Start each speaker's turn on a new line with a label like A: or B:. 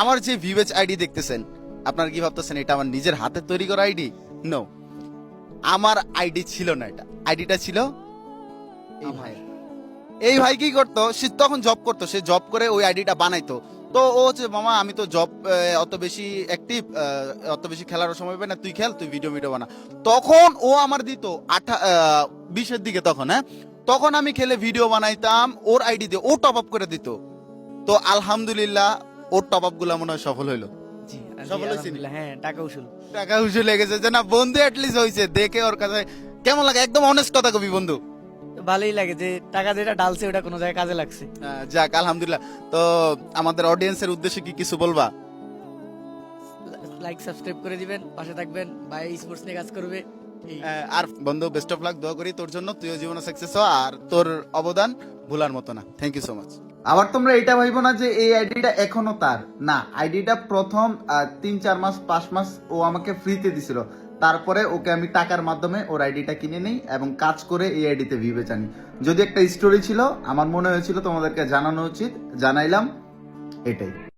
A: আমার যে ভিভেজ আইডি দেখতেছেন, আপনারা কি ভাবতেছেন এটা আমার নিজের হাতে তৈরি করা আইডি? নো, আমার আইডি ছিল না, এটা আইডিটা ছিল এই ভাই। এই ভাই কি করতো, সে তখন জব করতো, সে জব করে ওই আইডিটা বানাইতো। তো ও হচ্ছে মামা আমি তো জব অত বেশি অ্যাক্টিভ, অত বেশি খেলার সময় পাই না, তুই খেল, তুই ভিডিও ভিডিও বানা। তখন ও আমার দিত 20-এর দিকে, তখন হ্যাঁ, তখন আমি খেলে ভিডিও বানাইতাম ওর আইডি দিয়ে, ও টপ আপ করে দিত। তো আলহামদুলিল্লাহ ওর টপ আপ গুলা মনে হয় সফল হইলো।
B: জি,
A: সফল হয়েছি।
B: আলহামদুলিল্লাহ, হ্যাঁ, টাকা উসুল।
A: টাকা উসুল লেগেছে যে না বন্ধু অ্যাটলিস্ট হয়েছে, দেখে ওর কাছে কেমন লাগে, একদম অনেস্ট কথা কবি বন্ধু।
B: ভালোই লাগে যে টাকা যেটা ডালছে ওটা কোনো জায়গায় কাজে লাগছে।
A: যাক আলহামদুলিল্লাহ। তো আমাদের অডিয়েন্সের উদ্দেশ্যে কি কিছু বলবা?
B: লাইক সাবস্ক্রাইব করে দিবেন, পাশে থাকবেন, ভাই স্পোর্টস নিয়ে কাজ করবে। এই
A: আর বন্ধু বেস্ট অফ লাক, দোয়া করি তোর জন্য, তুইও জীবনে সাকসেস হ, আর তোর অবদান ভুলার মতো না। Thank you so much. আবার তোমরা এটা ভাইবো না যে এই আইডিটা এখনো তার না, আইডিটা প্রথম 3-4 মাস 5 মাস ও আমাকে ফ্রিতে দিছিল, তারপরে ওকে আমি টাকার মাধ্যমে ওর আইডিটা কিনে নেই এবং কাজ করে এই আইডিতে ভিভে জানি। যদি একটা স্টোরি ছিল, আমার মনে হয়েছিল তোমাদেরকে জানানো উচিত, জানাইলাম, এটাই।